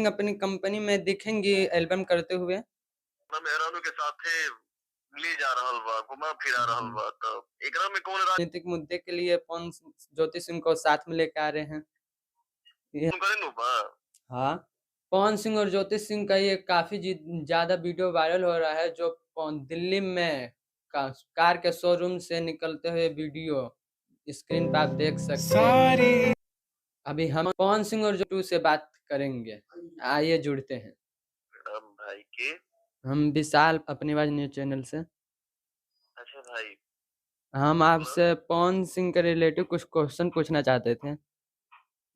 सिंह अपनी कंपनी में दिखेंगे एल्बम करते हुए? ना मेहरानू के साथे ले जा रहल बा, घुमा फिरा रहल बा त एकरा में कौन राजनीतिक मुद्दे के लिए ज्योति सिंह को साथ में लेके आ रहे हैं। ये राजनीति करे नु बा। हाँ, पवन सिंह और ज्योति सिंह का ये काफ़ी ज़्यादा वीडियो वायरल हो रहा है जो दिल्ली में कार के शोरूम से निकलते हुए वीडियो स्क्रीन पे आप देख सकते हैं। अभी हम पवन सिंह और ज्योति से बात करेंगे। आइए जुड़ते हैं। मैडम भाई के हम विशाल अपनी आवाज़ न्यूज़ चैनल से। अच्छा भाई हम बोलो। आपसे पवन सिंह के रिलेटिव कुछ क्वेश्चन पूछना चाहते थे,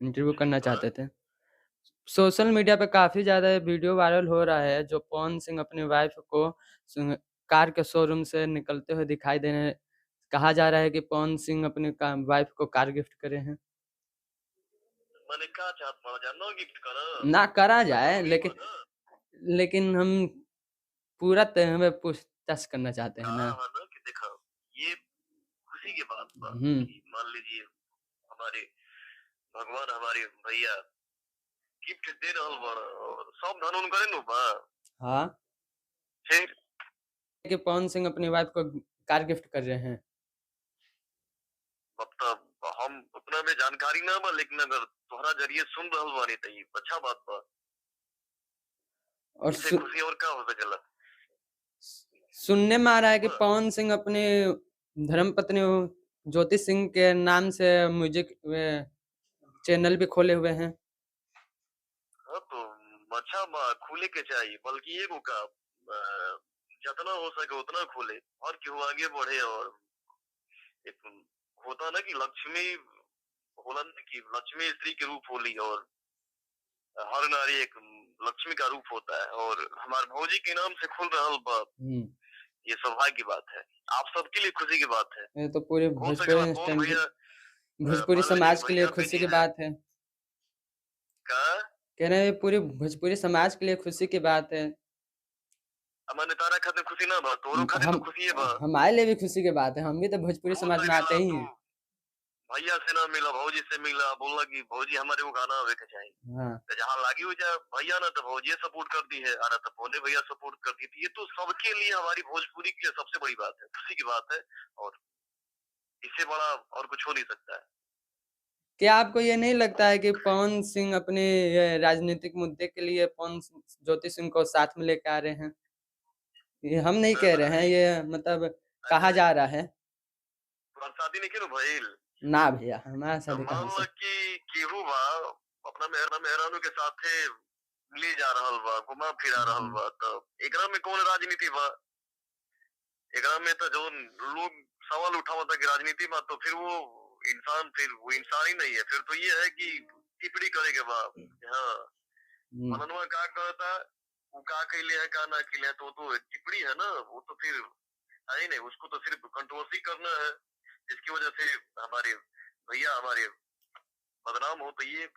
इंटरव्यू करना हाँ चाहते थे। सोशल मीडिया पे काफ़ी ज़्यादा वीडियो वायरल हो रहा है जो पवन सिंह अपनी वाइफ़ को कार के शोरूम से निकलते हुए दिखाई दे रहे हैं। कहा जा रहा है कि पवन सिंह अपनी वाइफ़ को कार गिफ्ट करे हैं। मैंने का चाहत पड़ा जानो गिफ्ट कर ना करा तो जाए जरूरी बा लेकिन ना। लेकिन हम पूरा हमें पूछताछ करना चाहते हैं का ना। है ना कि देखो ये खुशी की बात बा हुँ, कि मान लीजिए हमारे भगवान हमारे भैया गिफ्ट दे रहल बा और सब धन उन करे नु बा। हाँ, फिर कि पवन सिंह अपनी वाइफ़ को कार गिफ्ट कर रहे हैं। मतलब हम उतना में जानकारी ना बा लेकिन अगर तोहरा जरिए सुन रहल बानी त ई अच्छा बात बा। और इससे खुशी और का हो सकेला। सुनने में आ रहा है कि हाँ पवन सिंह अपनी धर्मपत्नी ज्योति सिंह के नाम से म्यूजिक चैनल भी खोले हुए हैं। हाँ, तो अच्छा बा खुले के चाहिए बल्कि एगो का जितना हो सके उतना खोले और क्यों आगे बढ़े और एक होता ना कि लक्ष्मी होला ना कि लक्ष्मी स्त्री के रूप होली और हर नारी एक लक्ष्मी का रूप होता है और हमारे भौजी के नाम से खुल रहल बा। हुँ, ये सौभाग्य की बात है। आप सबके लिए खुशी की बात है। ये तो पूरे हो सकेला भोजपुरी कौन इंडस्ट्री भैया भोजपुरी मान लीजिए समाज के लिए भैया खुशी बहनी की है बात है। का कह रहे हैं पूरी भोजपुरी समाज के लिए खुशी की बात है। मैंने तारा खातिर खुशी ना बा तोरो खातिर हम तो खुशी है बा। हमारे लिए भी खुशी की बात है। हम भी तो भोजपुरी हो समाज में आते सकेला ही तू हैं। भैया से ना मिला भौजी से मिला बोला कि भौजी हमारे को गाना आवे के चाहिए हाँ, तो जहाँ लागी हो जाए भैया ना तो भौजी सपोर्ट कर दी है और ना तो भोले भैया सपोर्ट कर दी थी। ये तो सबके लिए हमारी भोजपुरी के लिए सबसे बड़ी बात है खुशी की बात है और इससे बड़ा और कुछ हो नहीं सकता है। क्या आपको ये नहीं लगता है कि पवन सिंह अपने ये राजनीतिक मुद्दे के लिए ज्योति सिंह को साथ में लेके आ रहे हैं? ये हम नहीं ना कह रहे हैं, भाई ये मतलब कहा अरे जा रहा है। तुम्हारी शादी नहीं क्यों भइल ना भैया, हमारा तो शादी मान कहाँ ल से? कि केहू बा अपना मेहरानू के साथे ले जा रहल बा घुमा फिरा रहल हुँ, बा तो एकरा में कौन राजनीति बा। एकरा में तो जो लोग सवाल उठावता कि राजनीति बा तो फिर वो इंसान ही नहीं है। फिर तो ये है कि टिप्पणी करे के बा हाँ हुँ। फलनवा का कहता वो का कैले है का ना कैले है तो टिप्पणी है ना वो तो फिर है ही नहीं। उसको तो सिर्फ कंट्रोवर्सी करना है जिसकी वजह से हमारे भैया हमारे बदनाम हो तो ये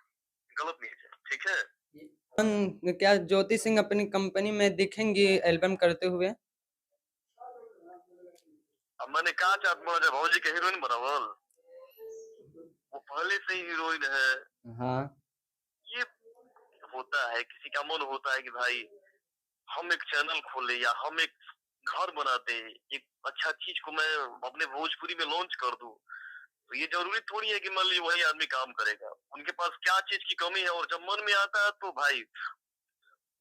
गलत नहीं है ठीक है। क्या ज्योति सिंह अपनी कंपनी में दिखेंगी एल्बम करते हुए? अब मैंने कहा चाहत बड़ा जब भौजी के हीरोइन बनावल वो पहले से ही हीरोइन है। हाँ, ये होता है किसी का मन होता है कि भाई हम एक चैनल खोले या हम एक घर बना दे एक अच्छा चीज को मैं अपने भोजपुरी में लॉन्च कर दूं तो ये जरूरी थोड़ी है कि मान लीजिए वही आदमी काम करेगा। उनके पास क्या चीज की कमी है और जब मन में आता है तो भाई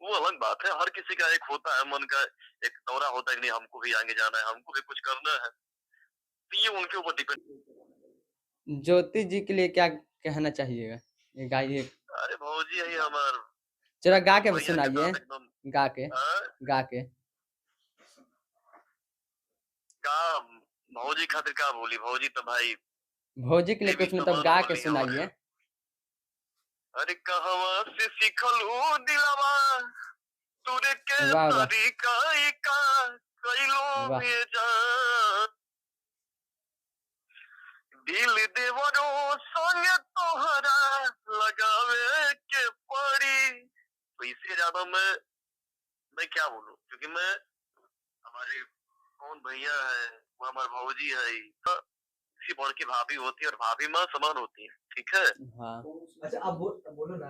वो अलग बात है। हर किसी का एक होता है मन का एक दौरा होता है कि नहीं हमको भी आगे जाना है हमको भी कुछ करना है तो ये उनके ऊपर डिपेंड। ज्योति जी के लिए क्या कहना चाहिएगा? ये गाइए, अरे भौजी है हमार ज़रा गा एकदम के भैया के सुनाइए, साथ एकदम गा के, हाँ, गा के। का भौजी खातिर का बोली भौजी तो भाई भौजी के लिए देवी कुछ मतलब समान गा के होली और सुनाइए। अरे कहवा से सीखल हो दिलवा तुरे के वाह, वाह! तरीका का कैलो वाह! में जान दिल देवरो संग तोहरा लगावे के पड़ी। तो इससे ज्यादा मैं क्या बोलूं क्योंकि मैं हमारे कौन भैया है वो हमारे भौजी है तो किसी बड़ की भाभी होती है और भाभी माँ समान होती है ठीक है। हाँ। अच्छा, अब बोलो ना।